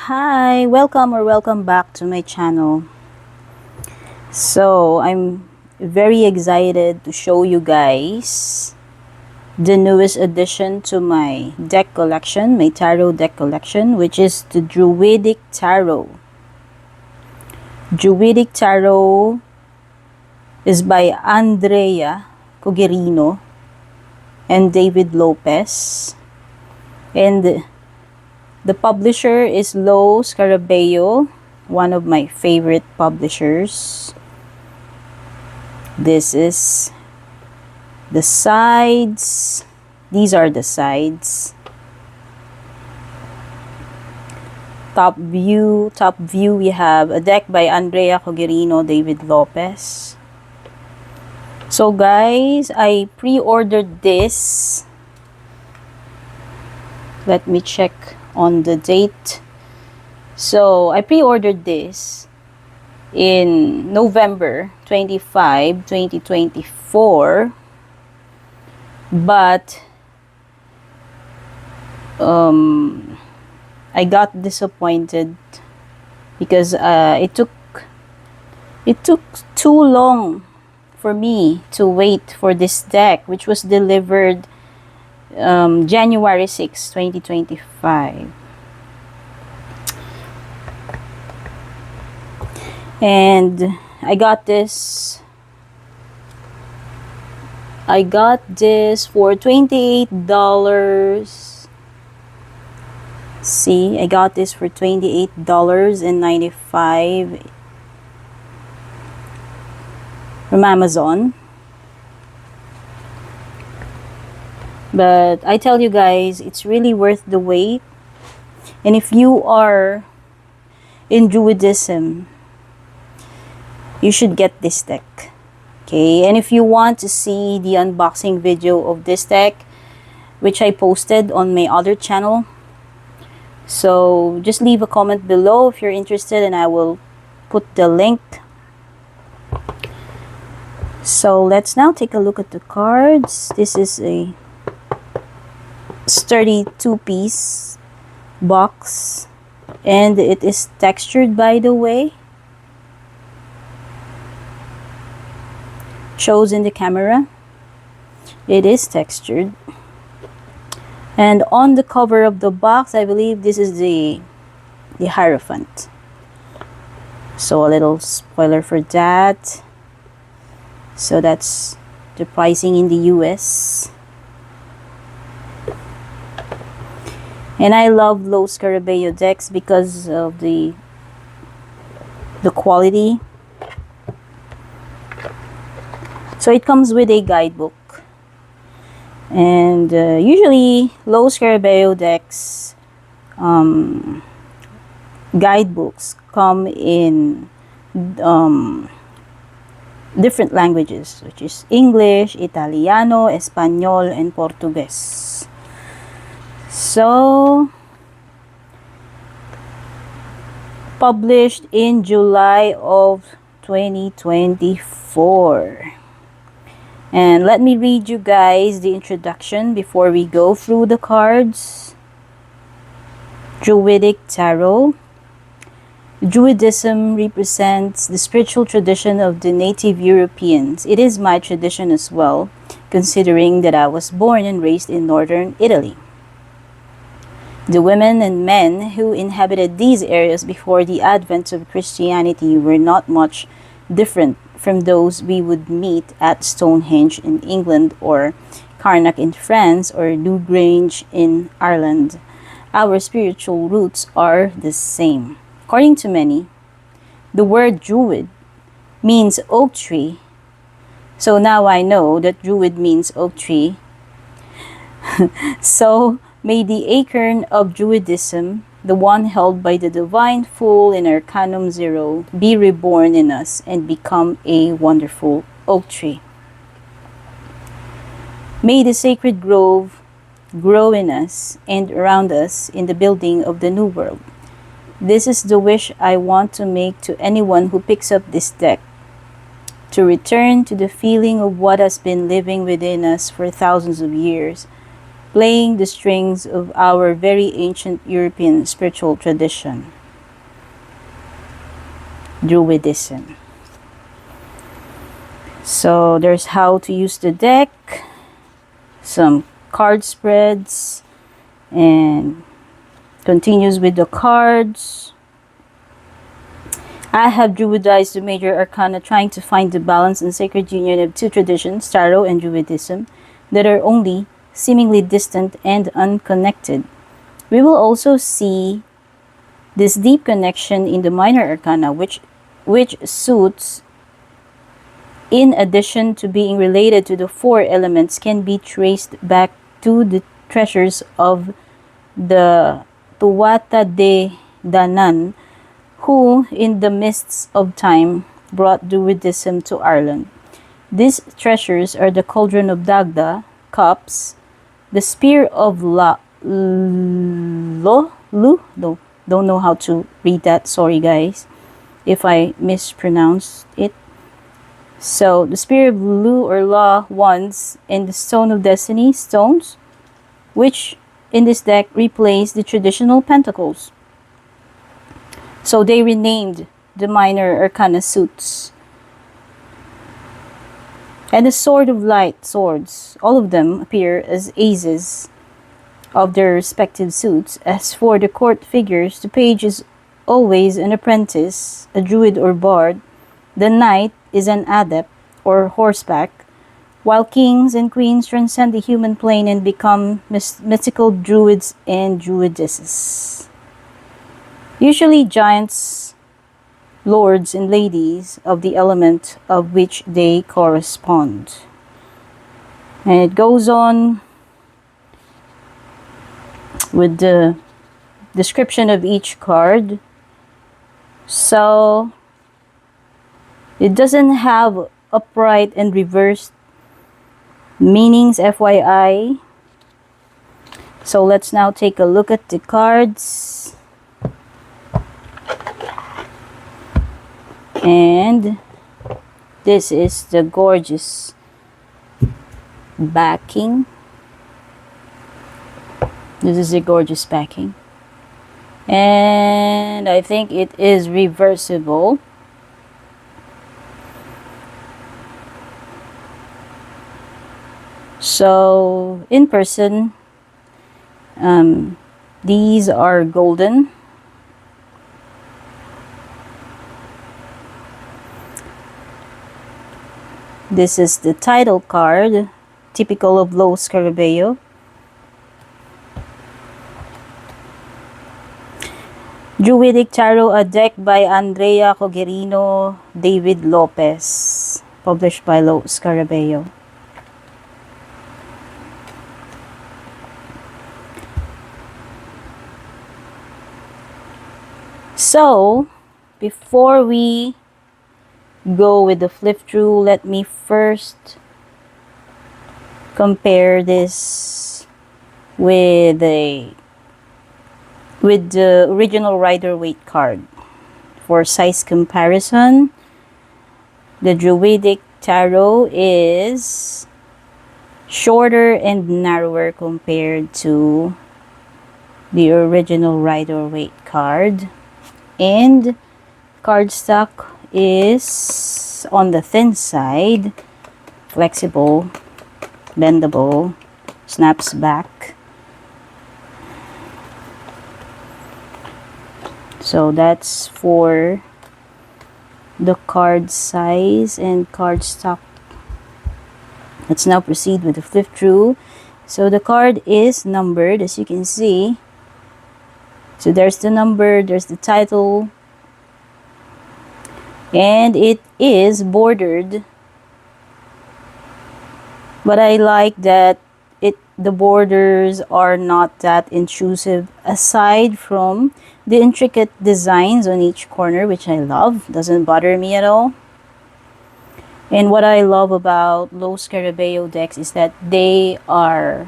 Hi, welcome back to my channel. So, I'm very excited to show you guys the newest addition to my deck collection, my tarot deck collection, which is the Druidic Tarot. Druidic Tarot is by Cogerino and David Lopes. And the publisher is Lo Scarabeo, one of my favorite publishers. This is the sides. These are the sides. Top view, we have a deck by Cogerino, David Lopes. So guys, I pre-ordered this. Let me check on the date. So I pre-ordered this in November 25, 2024, but I got disappointed because it took too long for me to wait for this deck, which was delivered January 6, 2025. And I got this for $28. See, I got this for $28.95 from Amazon. But I tell you guys, it's really worth the wait. And if you are in Druidism, you should get this deck. Okay, and if you want to see the unboxing video of this deck, which I posted on my other channel, so just leave a comment below if you're interested and I will put the link. So let's now take a look at the cards. This is a sturdy 2-piece box, and it is textured, by the way. Shows in the camera. It is textured. And on the cover of the box, I believe this is the Hierophant. So a little spoiler for that. So that's the pricing in the US. And I love Lo Scarabeo decks because of the quality. So it comes with a guidebook. And usually Lo Scarabeo decks guidebooks come in different languages, which is English, Italiano, Espanol, and Portuguese. So published in July of 2024. And let me read you guys the introduction before we go through the cards. Druidic Tarot. Druidism represents the spiritual tradition of the native Europeans. It is my tradition as well, considering that I was born and raised in northern Italy. The women and men who inhabited these areas before the advent of Christianity were not much different from those we would meet at Stonehenge in England, or Karnak in France, or Newgrange in Ireland. Our spiritual roots are the same. According to many, the word Druid means oak tree. So now I know that Druid means oak tree. So may the acorn of Druidism, the one held by the divine fool in Arcanum 0, be reborn in us and become a wonderful oak tree. May the sacred grove grow in us and around us in the building of the new world. This is the wish I want to make to anyone who picks up this deck, to return to the feeling of what has been living within us for thousands of years, playing the strings of our very ancient European spiritual tradition, Druidism. So there's how to use the deck, some card spreads, and continues with the cards. I have Druidized the major arcana, trying to find the balance and sacred union of two traditions, Tarot and Druidism, that are only seemingly distant and unconnected. We will also see this deep connection in the minor arcana, which suits, in addition to being related to the four elements, can be traced back to the treasures of the Tuatha De Danann, who, in the mists of time, brought Druidism to Ireland. These treasures are the Cauldron of Dagda, cups, the Spear of don't know how to read that, sorry guys if I mispronounced it. So, the Spear of Lu or La wands, and the Stone of Destiny stones, which in this deck replace the traditional pentacles. So they renamed the minor arcana suits. And the Sword of Light swords, all of them appear as aces of their respective suits. As for the court figures, the page is always an apprentice, a druid or bard. The knight is an adept or horseback, while kings and queens transcend the human plane and become mystical druids and druidesses. Usually giants, lords and ladies of the element of which they correspond. And it goes on with the description of each card. So it doesn't have upright and reversed meanings, FYI. So let's now take a look at the cards. And this is the gorgeous backing. This is a gorgeous backing. And I think it is reversible. So in person, these are golden. This is the title card, typical of Lo Scarabeo. Druidic Tarot, a deck by Andrea Cogerino, David Lopes, published by Lo Scarabeo. So, before we go with the flip through, let me first compare this with the original Rider-Waite card. For size comparison, the Druidic Tarot is shorter and narrower compared to the original Rider-Waite card, and cardstock is on the thin side, flexible, bendable, snaps back. So that's for the card size and cardstock. Let's now proceed with the flip through. So the card is numbered, as you can see. So there's the number, there's the title, and it is bordered. But I like that the borders are not that intrusive, aside from the intricate designs on each corner, which I love. Doesn't bother me at all. And what I love about Lo Scarabeo decks is that they are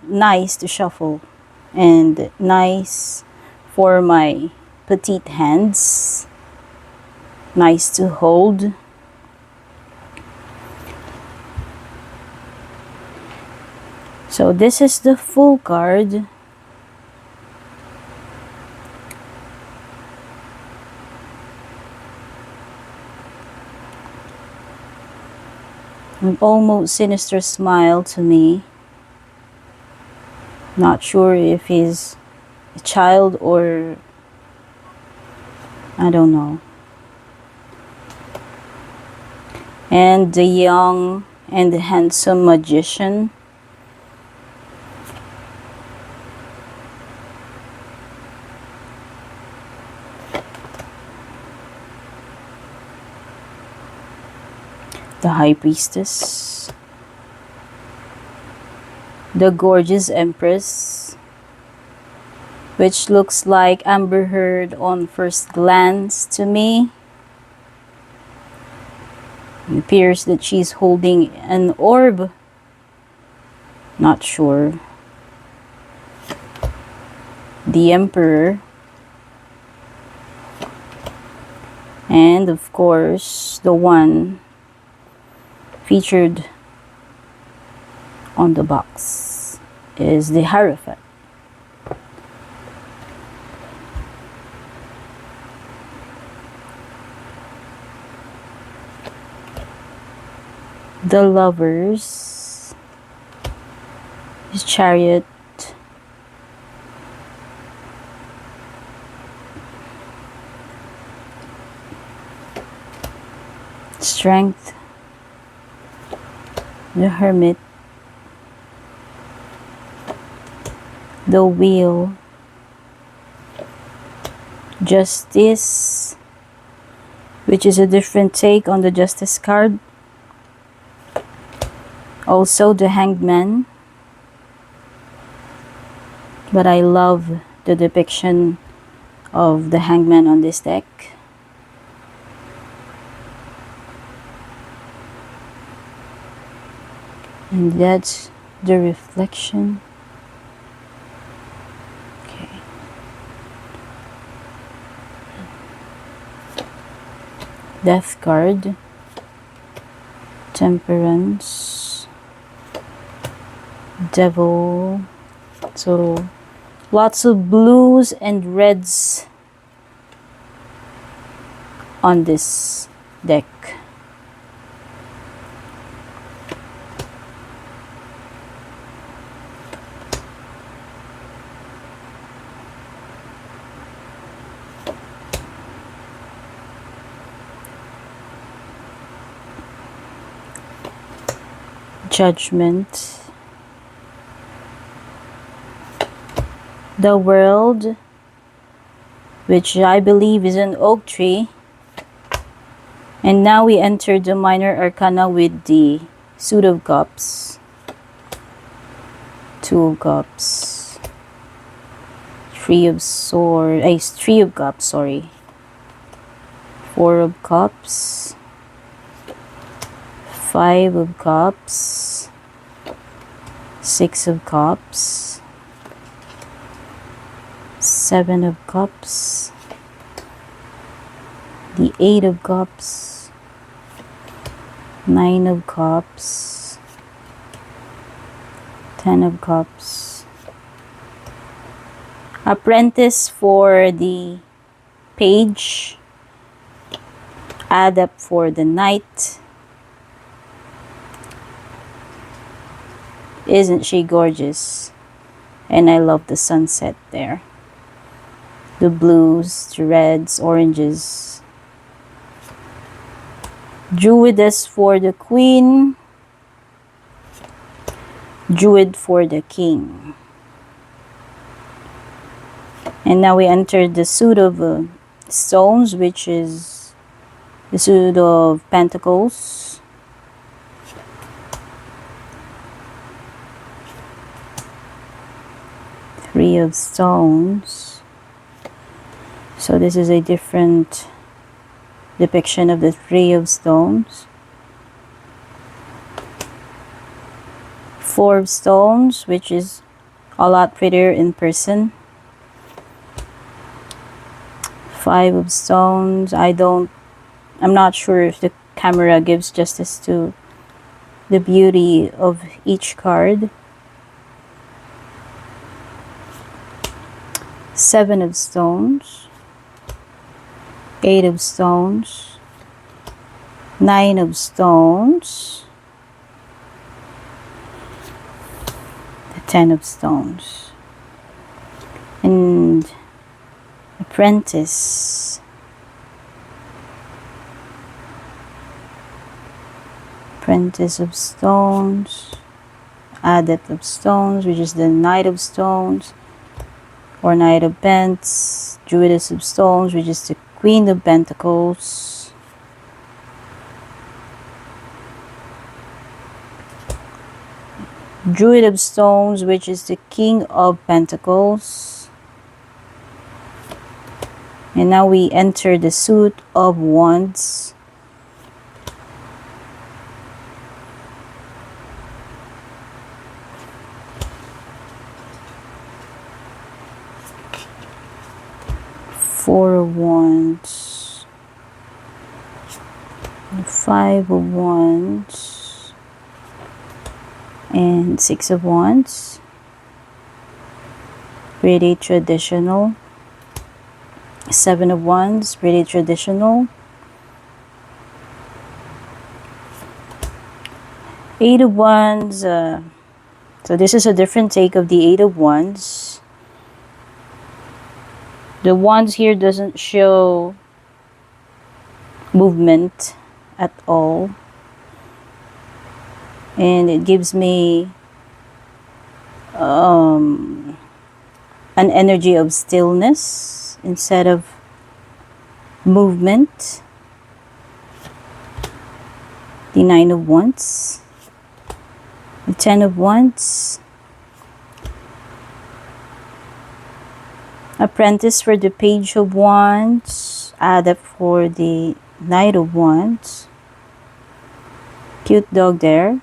nice to shuffle and nice for my petite hands, nice to hold. So this is the full card. An almost sinister smile to me. Not sure if he's a child or I don't know. And the young and the handsome magician. The High Priestess. The gorgeous Empress, which looks like Amber Heard on first glance to me. It appears that she's holding an orb. Not sure. The Emperor. And of course, the one featured on the box is the Hierophant. The Lovers, his Chariot, Strength, the Hermit, the Wheel, Justice, which is a different take on the Justice card. Also the Hanged Man, but I love the depiction of the Hanged Man on this deck. And that's the reflection. Okay. Death card, Temperance, Devil. So lots of blues and reds on this deck. Judgment, the World, which I believe is an oak tree. And now we enter the minor arcana with the Suit of Cups, Two of Cups, Three of Swords, Three of Cups, sorry, Four of Cups, Five of Cups, Six of Cups, Seven of Cups, the Eight of Cups, Nine of Cups, Ten of Cups. Apprentice for the Page, Adept for the Knight. Isn't she gorgeous? And I love the sunset there. The blues, the reds, oranges. Druidess for the Queen. Druid for the King. And now we enter the Suit of Stones, which is the Suit of Pentacles. Three of Stones. So this is a different depiction of the Three of Stones. Four of Stones, which is a lot prettier in person. Five of Stones. I'm not sure if the camera gives justice to the beauty of each card. Seven of Stones, Eight of Stones, Nine of Stones, the Ten of Stones, and Apprentice. Apprentice of Stones, Adept of Stones, which is the Knight of Stones, or Knight of Pentacles, Druidic of Stones, which is the Queen of Pentacles, Druid of Stones, which is the King of Pentacles, and now we enter the Suit of Wands. Four of Wands, Five of Wands, and Six of Wands. Pretty traditional. Seven of Wands, pretty traditional. Eight of Wands, so this is a different take of the Eight of Wands. The wands here doesn't show movement at all. And it gives me an energy of stillness instead of movement. The Nine of Wands, the Ten of Wands, Apprentice for the Page of Wands, Adept for the Knight of Wands. Cute dog there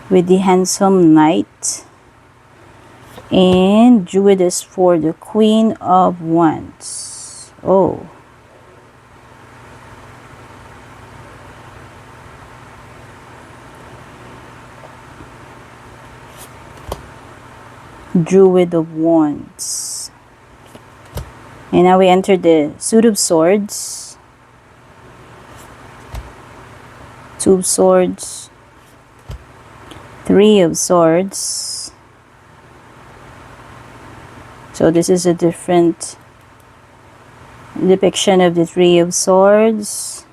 with the handsome knight, and Druidess for the Queen of Wands. Oh, Druid of Wands. And now we enter the Suit of Swords, Two of Swords, Three of Swords. So this is a different depiction of the Three of Swords,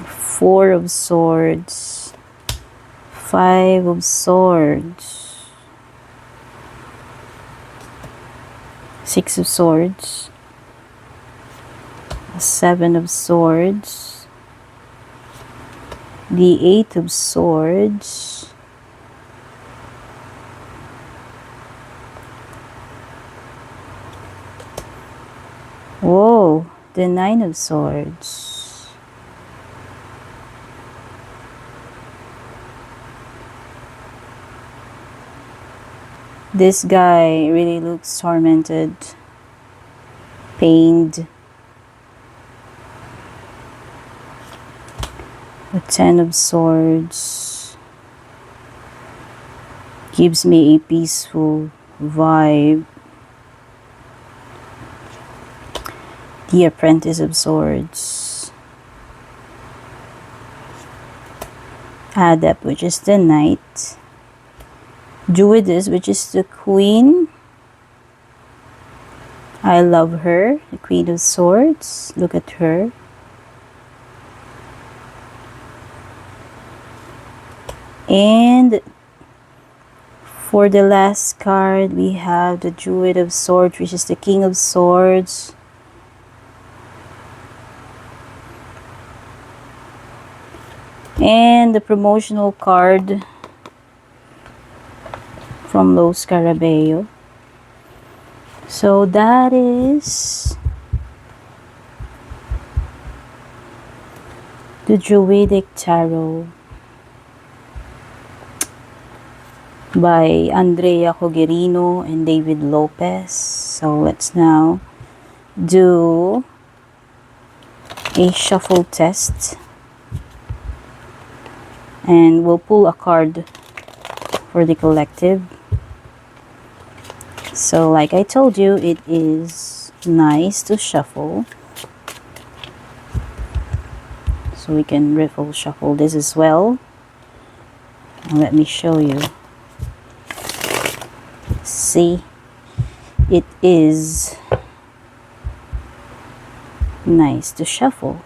Four of Swords, Five of Swords, Six of Swords, Seven of Swords, the Eight of Swords, whoa, the Nine of Swords. This guy really looks tormented, pained. The Ten of Swords gives me a peaceful vibe. The Apprentice of Swords, Adept, which is the Knight, Druidess, which is the Queen. I love her, the Queen of Swords. Look at her. And for the last card, we have the Druid of Swords, which is the King of Swords. And the promotional card from Lo Scarabeo. So that is the Druidic Tarot by Cogerino and David Lopes. So let's now do a shuffle test, and we'll pull a card for the collective. So like I told you, it is nice to shuffle. So we can riffle shuffle this as well. And let me show you. See, it is nice to shuffle.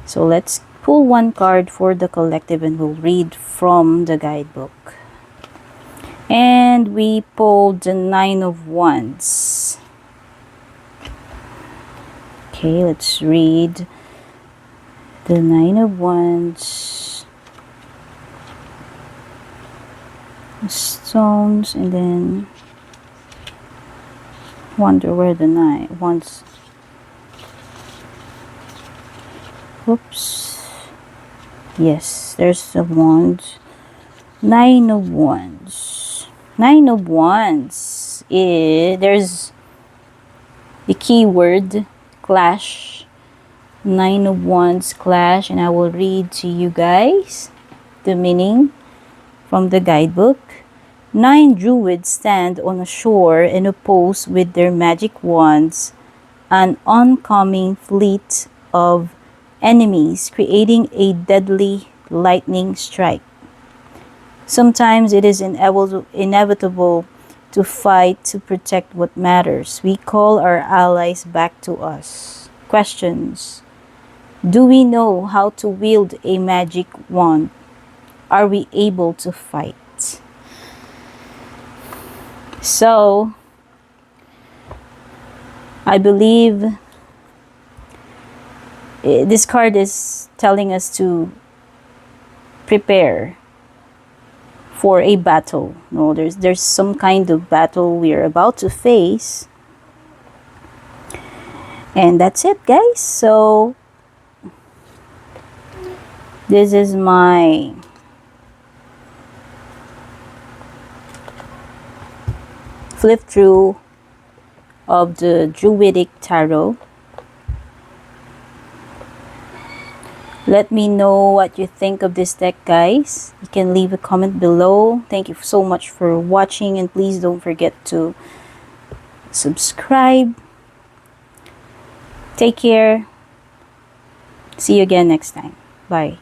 So let's pull one card for the collective and we'll read from the guidebook. And we pulled the Nine of Wands. Okay, let's read the Nine of Wands. Stones, and then wonder where the Nine Wands. Oops. Yes, there's the Wands. Nine of Wands. Nine of Wands. There's the keyword clash. Nine of Wands clash, and I will read to you guys the meaning from the guidebook. 9 druids stand on a shore and oppose with their magic wands an oncoming fleet of enemies, creating a deadly lightning strike. Sometimes it is inevitable to fight to protect what matters. We call our allies back to us. Questions. Do we know how to wield a magic wand? Are we able to fight? So, I believe this card is telling us to prepare for a battle. No, there's some kind of battle we are about to face. And that's it, guys. So this is my flip through of the Druidic Tarot. Let me know what you think of this deck, guys. You can leave a comment below. Thank you so much for watching, and please don't forget to subscribe. Take care. See you again next time. Bye.